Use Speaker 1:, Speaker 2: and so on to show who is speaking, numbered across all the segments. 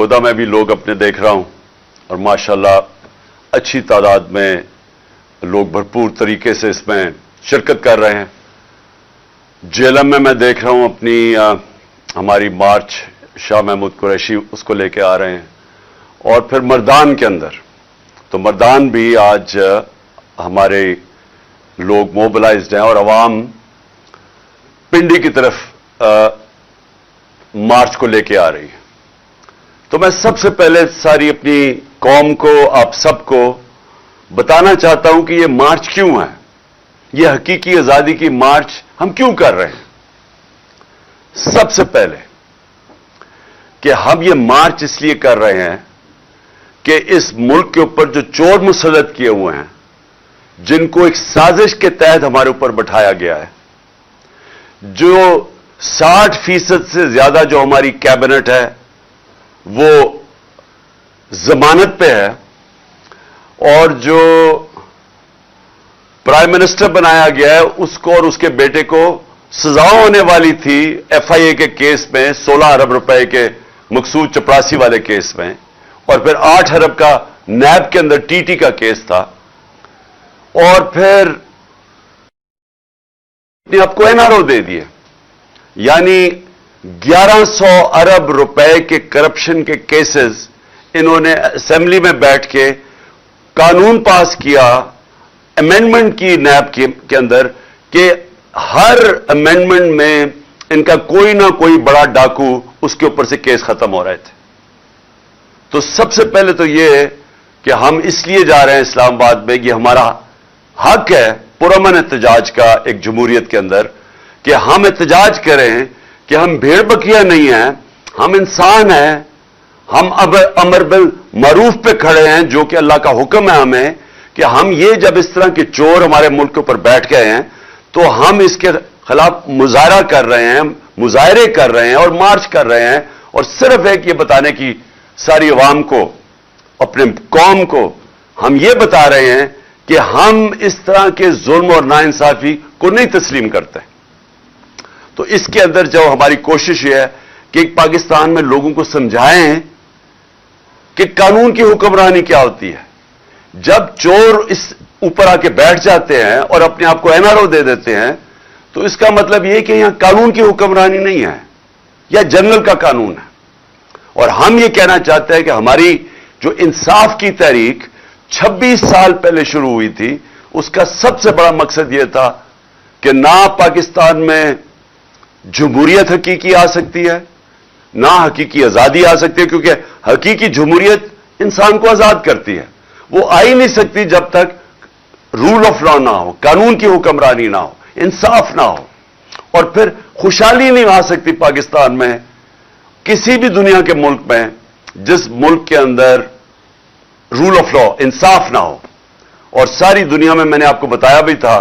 Speaker 1: खुदा में भी लोग अपने देख रहा हूं और माशाल्लाह अच्छी तादाद में लोग भरपूर तरीके से इसमें शिरकत कर रहे हैं। जेलम में मैं देख रहा हूं अपनी हमारी मार्च शाह महमूद कुरैशी उसको लेके आ रहे हैं, और फिर मर्दान के अंदर तो मर्दान भी आज हमारे लोग मोबिलाइज्ड हैं और अवाम पिंडी की तरफ मार्च को लेके आ रही है। तो मैं सबसे पहले सारी अपनी कौम को, आप सबको बताना चाहता हूं कि ये मार्च क्यों है, ये हकीकी आजादी की मार्च हम क्यों कर रहे हैं। सबसे पहले कि हम ये मार्च इसलिए कर रहे हैं कि इस मुल्क के ऊपर जो चोर मुसल्लत किए हुए हैं, जिनको एक साजिश के तहत हमारे ऊपर बैठाया गया है, जो 60% से ज्यादा जो हमारी कैबिनेट है वो जमानत पे है, और जो प्राइम मिनिस्टर बनाया गया है उसको और उसके बेटे को सजा होने वाली थी FIA के केस में 16 अरब रुपए के मकसूद चपरासी वाले केस में, और फिर 8 अरब का नैब के अंदर TT का केस था, और फिर आपको NRO दे दिए। यानी 1100 अरब रुपए के करप्शन के केसेस इन्होंने असेंबली में बैठ के कानून पास किया, अमेंडमेंट की नैब के अंदर कि हर अमेंडमेंट में इनका कोई ना कोई बड़ा डाकू उसके ऊपर से केस खत्म हो रहे थे। तो सबसे पहले तो ये कि हम इसलिए जा रहे हैं इस्लामाबाद में, ये हमारा हक है पुरअमन एहतजाज का एक जमहूरियत के अंदर, कि हम एहतजाज करें कि हम भेड़ बकरियां नहीं हैं, हम इंसान हैं, हम अब अमर बिल मरूफ पे खड़े हैं, जो कि अल्लाह का हुक्म है हमें कि हम ये जब इस तरह के चोर हमारे मुल्क के ऊपर बैठ गए हैं तो हम इसके खिलाफ मुजाहरा कर रहे हैं, मुजाहरे कर रहे हैं और मार्च कर रहे हैं, और सिर्फ एक ये बताने की सारी अवाम को, अपने कौम को हम ये बता रहे हैं कि हम इस तरह के जुल्म और नाइंसाफी को नहीं तस्लीम करते। तो इसके अंदर जो हमारी कोशिश ये है कि पाकिस्तान में लोगों को समझाएं कि कानून की हुक्मरानी क्या होती है। जब चोर इस ऊपर आके बैठ जाते हैं और अपने आप को NRO दे देते हैं, तो इसका मतलब यह कि यहां कानून की हुक्मरानी नहीं है, यह जनरल का कानून है। और हम ये कहना चाहते हैं कि हमारी जो इंसाफ की तहरीक 26 साल पहले शुरू हुई थी, उसका सबसे बड़ा मकसद यह था कि ना पाकिस्तान में जमहूरियत हकीकी आ सकती है, ना हकीकी आजादी आ सकती है, क्योंकि हकीकी जमहूरियत इंसान को आजाद करती है। वो आ ही नहीं सकती जब तक रूल ऑफ लॉ ना हो, कानून की हुक्मरानी ना हो, इंसाफ ना हो। और फिर खुशहाली नहीं आ सकती पाकिस्तान में, किसी भी दुनिया के मुल्क में, जिस मुल्क के अंदर रूल ऑफ लॉ, इंसाफ ना हो। और सारी दुनिया में मैंने आपको बताया भी था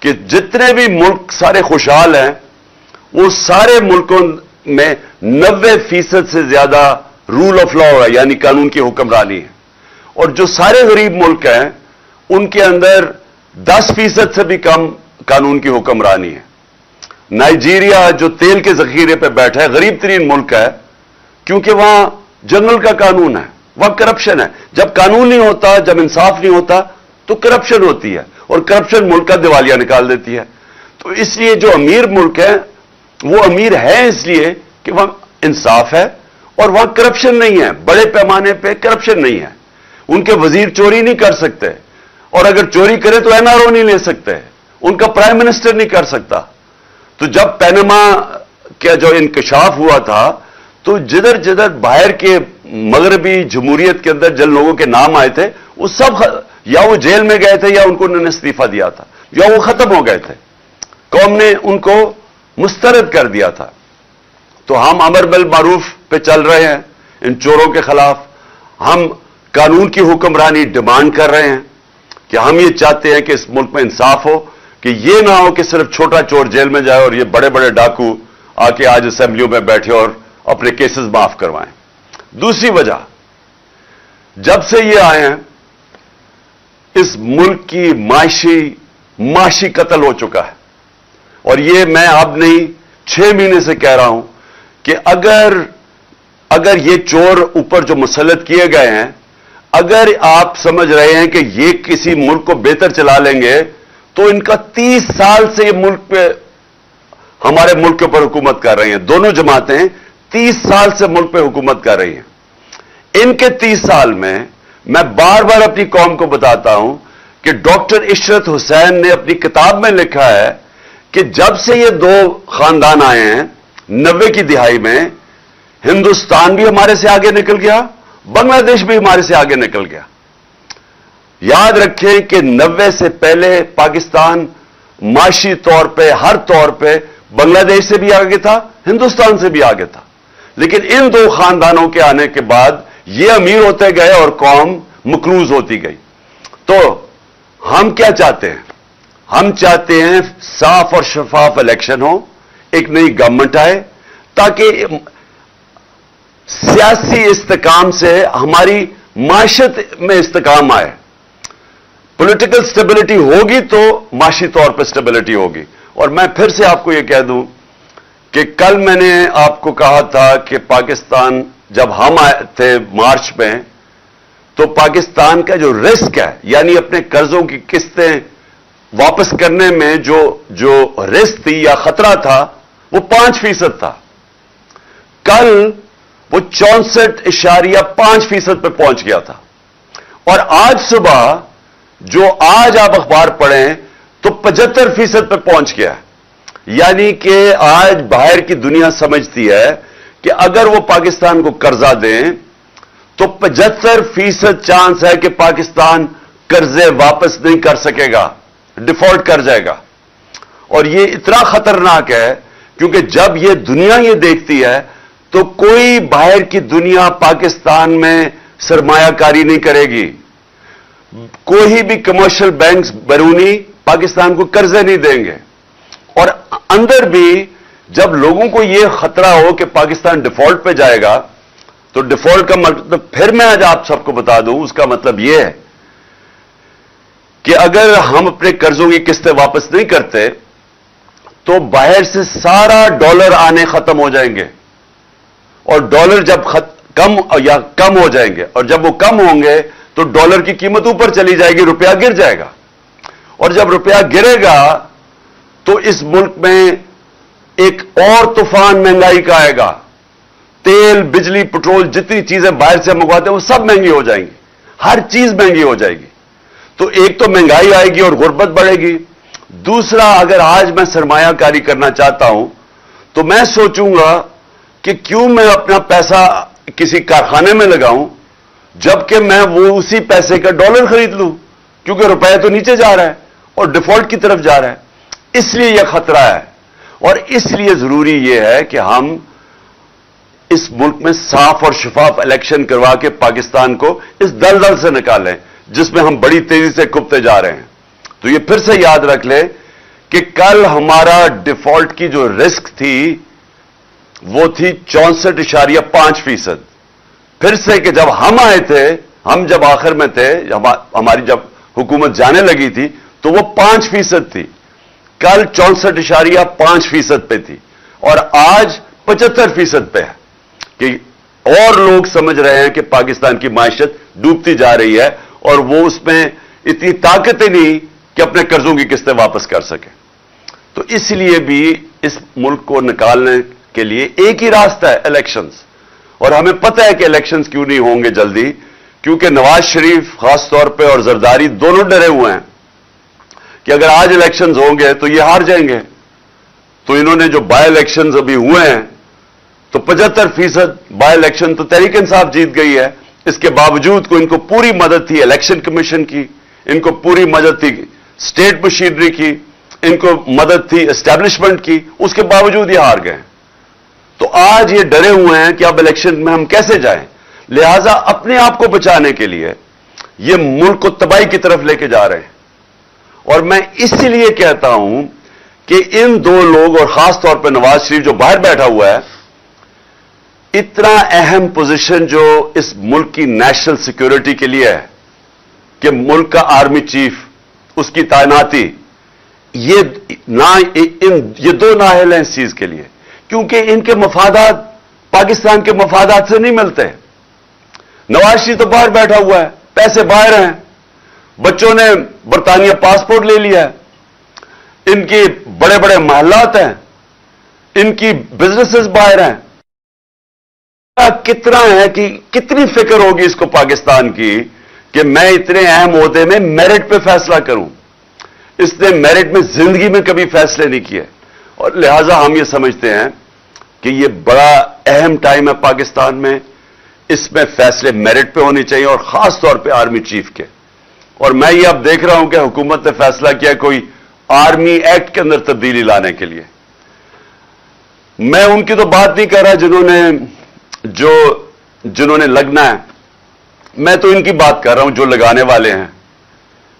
Speaker 1: कि जितने भी मुल्क सारे खुशहाल हैं, वो सारे मुल्कों में 90% से ज्यादा रूल ऑफ लॉ है, यानी कानून की हुक्मरानी है। और जो सारे गरीब मुल्क हैं, उनके अंदर 10% से भी कम कानून की हुक्मरानी है। नाइजीरिया जो तेल के जखीरे पे बैठा है, गरीब तरीन मुल्क है, क्योंकि वहां जनरल का कानून है, वहां करप्शन है। जब कानून नहीं होता, जब इंसाफ नहीं होता, तो करप्शन होती है, और करप्शन मुल्क का दिवालिया निकाल देती है। तो इसलिए जो अमीर मुल्क है वो अमीर है इसलिए कि वहां इंसाफ है और वहां करप्शन नहीं है, बड़े पैमाने पे करप्शन नहीं है। उनके वजीर चोरी नहीं कर सकते, और अगर चोरी करे तो NRO नहीं ले सकते, उनका प्राइम मिनिस्टर नहीं कर सकता। तो जब पैनामा का जो इंकशाफ हुआ था, तो जिधर जिधर बाहर के मगरबी जमहूरियत के अंदर जिन लोगों के नाम आए थे, वो सब या वो जेल में गए थे, या उनको उन्होंने इस्तीफा दिया था, या वो खत्म हो गए थे, कौम ने उनको मुस्तरद कर दिया था। तो हम अमर बिल मारूफ पे चल रहे हैं इन चोरों के खिलाफ। हम कानून की हुक्मरानी डिमांड कर रहे हैं कि हम ये चाहते हैं कि इस मुल्क में इंसाफ हो, कि ये ना हो कि सिर्फ छोटा चोर जेल में जाए और ये बड़े बड़े डाकू आके आज असेंबलियों में बैठे और अपने केसेस माफ करवाएं। दूसरी वजह, जब से ये आए हैं, इस मुल्क की माशी कत्ल हो चुका है। और ये मैं अब नहीं 6 महीने से कह रहा हूं कि अगर اگر یہ چور اوپر جو مسلط کیے گئے ہیں، اگر آپ سمجھ رہے ہیں کہ یہ کسی ملک کو بہتر چلا لیں گے، تو ان کا 30 سال سے یہ ملک پہ ہمارے ملک کے اوپر حکومت کر رہی ہیں. دونوں جماعتیں 30 سال سے ملک پہ حکومت کر رہی ہیں. ان کے 30 سال میں میں بار بار اپنی قوم کو بتاتا ہوں کہ ڈاکٹر عشرت حسین نے اپنی کتاب میں لکھا ہے کہ جب سے یہ دو خاندان آئے ہیں 90 کی دہائی میں، ہندوستان بھی ہمارے سے آگے نکل گیا، بنگلہ دیش بھی ہمارے سے آگے نکل گیا. یاد رکھیں کہ 90 سے پہلے پاکستان معاشی طور پہ، ہر طور پہ بنگلہ دیش سے بھی آگے تھا، ہندوستان سے بھی آگے تھا. لیکن ان دو خاندانوں کے آنے کے بعد یہ امیر ہوتے گئے اور قوم مقروض ہوتی گئی. تو ہم کیا چاہتے ہیں؟ ہم چاہتے ہیں صاف اور شفاف الیکشن ہو، ایک نئی گورنمنٹ آئے، تاکہ سیاسی استحکام سے ہماری معیشت میں استحکام آئے. پولیٹیکل سٹیبلٹی ہوگی تو معاشی طور پہ سٹیبلٹی ہوگی. اور میں پھر سے آپ کو یہ کہہ دوں کہ کل میں نے آپ کو کہا تھا کہ پاکستان جب ہم آئے تھے مارچ میں، تو پاکستان کا جو رسک ہے، یعنی اپنے قرضوں کی قسطیں واپس کرنے میں جو رسک تھی یا خطرہ تھا، وہ 5% تھا. کل وہ 64.5% پہ پہنچ گیا تھا. اور آج صبح جو آج آپ اخبار پڑھیں تو 75% پہ پہنچ گیا. یعنی کہ آج باہر کی دنیا سمجھتی ہے کہ اگر وہ پاکستان کو قرضہ دیں تو 75% چانس ہے کہ پاکستان قرضے واپس نہیں کر سکے گا، ڈیفالٹ کر جائے گا. اور یہ اتنا خطرناک ہے کیونکہ جب یہ دنیا یہ دیکھتی ہے تو کوئی باہر کی دنیا پاکستان میں سرمایہ کاری نہیں کرے گی. کوئی بھی کمرشل بینکس بیرونی پاکستان کو قرضے نہیں دیں گے. اور اندر بھی جب لوگوں کو یہ خطرہ ہو کہ پاکستان ڈیفالٹ پہ جائے گا، تو ڈیفالٹ کا مطلب پھر میں آج آپ سب کو بتا دوں، اس کا مطلب یہ ہے کہ اگر ہم اپنے قرضوں کی قسطیں واپس نہیں کرتے تو باہر سے سارا ڈالر آنے ختم ہو جائیں گے. اور ڈالر جب کم ہو جائیں گے، اور جب وہ کم ہوں گے تو ڈالر کی قیمت اوپر چلی جائے گی، روپیہ گر جائے گا. اور جب روپیہ گرے گا تو اس ملک میں ایک اور طوفان مہنگائی کا آئے گا. تیل، بجلی، پٹرول، جتنی چیزیں باہر سے منگواتے ہیں وہ سب مہنگی ہو جائیں گی. ہر چیز مہنگی ہو جائے گی. تو ایک تو مہنگائی آئے گی اور غربت بڑھے گی. دوسرا، اگر آج میں سرمایہ کاری کرنا چاہتا ہوں تو میں سوچوں گا کہ کیوں میں اپنا پیسہ کسی کارخانے میں لگاؤں جبکہ میں وہ اسی پیسے کا ڈالر خرید لوں، کیونکہ روپیہ تو نیچے جا رہا ہے اور ڈیفالٹ کی طرف جا رہا ہے. اس لیے یہ خطرہ ہے. اور اس لیے ضروری یہ ہے کہ ہم اس ملک میں صاف اور شفاف الیکشن کروا کے پاکستان کو اس دلدل سے نکالیں جس میں ہم بڑی تیزی سے کبتے جا رہے ہیں. تو یہ پھر سے یاد رکھ لیں کہ کل ہمارا ڈیفالٹ کی جو رسک تھی وہ تھی 64.5%. پھر سے کہ جب ہم آئے تھے، ہم جب آخر میں تھے، ہماری جب حکومت جانے لگی تھی تو وہ 5% تھی. کل 64.5% پہ تھی اور آج 75% پہ ہے. کہ اور لوگ سمجھ رہے ہیں کہ پاکستان کی معیشت ڈوبتی جا رہی ہے اور وہ اس میں اتنی طاقت نہیں کہ اپنے قرضوں کی قسطیں واپس کر سکے. تو اس لیے بھی اس ملک کو نکالنے کے لیے ایک ہی راستہ ہے، الیکشنز. اور ہمیں پتہ ہے کہ الیکشنز کیوں نہیں ہوں گے جلدی، کیونکہ نواز شریف خاص طور پہ اور زرداری دونوں ڈرے ہوئے ہیں کہ اگر آج الیکشنز ہوں گے تو یہ ہار جائیں گے. تو انہوں نے جو بائی الیکشنز ابھی ہوئے ہیں تو 75% بائی الیکشن تو تحریک انصاف جیت گئی ہے. اس کے باوجود کو ان کو پوری مدد تھی الیکشن کمیشن کی، ان کو پوری مدد تھی اسٹیٹ مشینری کی، ان کو مدد تھی اسٹیبلشمنٹ کی، اس کے باوجود یہ ہار گئے. تو آج یہ ڈرے ہوئے ہیں کہ اب الیکشن میں ہم کیسے جائیں. لہذا اپنے آپ کو بچانے کے لیے یہ ملک کو تباہی کی طرف لے کے جا رہے ہیں. اور میں اسی لیے کہتا ہوں کہ ان دو لوگ اور خاص طور پہ نواز شریف جو باہر بیٹھا ہوا ہے، اتنا اہم پوزیشن جو اس ملک کی نیشنل سیکیورٹی کے لیے ہے کہ ملک کا آرمی چیف، اس کی تعیناتی، یہ دو نااہل ہیں اس چیز کے لیے، کیونکہ ان کے مفادات पाकिस्तान के मफादात से नहीं मिलते। नवाज शरीफ तो बाहर बैठा हुआ है, पैसे बाहर हैं, बच्चों ने बरतानिया पासपोर्ट ले लिया है, इनके बड़े बड़े महल्लात हैं, इनकी बिजनेसेस बाहर हैं। कितना है कि कितनी फिक्र होगी इसको पाकिस्तान की कि मैं इतने अहम ओहदे में मेरिट पे फैसला करूं। इसने मेरिट में जिंदगी में कभी फैसले नहीं किए और लिहाजा हम ये समझते हैं कि ये बड़ा अहम टाइम है पाकिस्तान में, इसमें फैसले मेरिट पे होने चाहिए और खास तौर पे आर्मी चीफ के। और मैं ये अब देख रहा हूं कि हुकूमत ने फैसला किया कोई आर्मी एक्ट के अंदर तब्दीली लाने के लिए। मैं उनकी तो बात नहीं कर रहा जिन्होंने लगना है, मैं तो इनकी बात कर रहा हूं जो लगाने वाले हैं।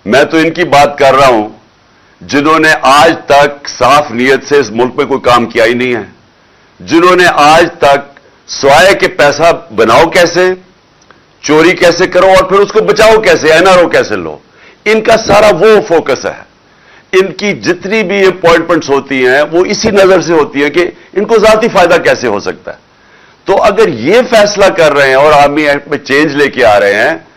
Speaker 1: मैं तो इनकी बात कर रहा हूं जिन्होंने आज तक साफ नीयत से इस मुल्क में कोई काम किया ही नहीं है, जिन्होंने आज तक स्वाय के पैसा बनाओ कैसे, चोरी कैसे करो और फिर उसको बचाओ कैसे, एनआरओ कैसे लो, इनका सारा वो फोकस है। इनकी जितनी भी अपॉइंटमेंट्स होती हैं वो इसी नजर से होती है कि इनको जाती फायदा कैसे हो सकता है। तो अगर ये फैसला कर रहे हैं और आर्मी एक्ट में चेंज लेके आ रहे हैं,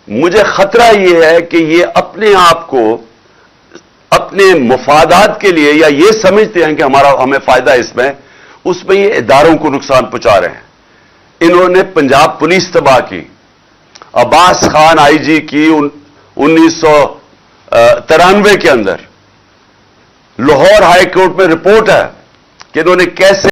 Speaker 1: मुझे खतरा ये है कि ये अपने आप को अपने मुफादात के लिए या ये समझते हैं कि हमें फायदा इसमें, उसमें ये इदारों को नुकसान पहुंचा रहे हैं। इन्होंने पंजाब पुलिस तबाह की, अब्बास खान आईजी की 1993 के अंदर लाहौर हाई कोर्ट में रिपोर्ट है कि इन्होंने कैसे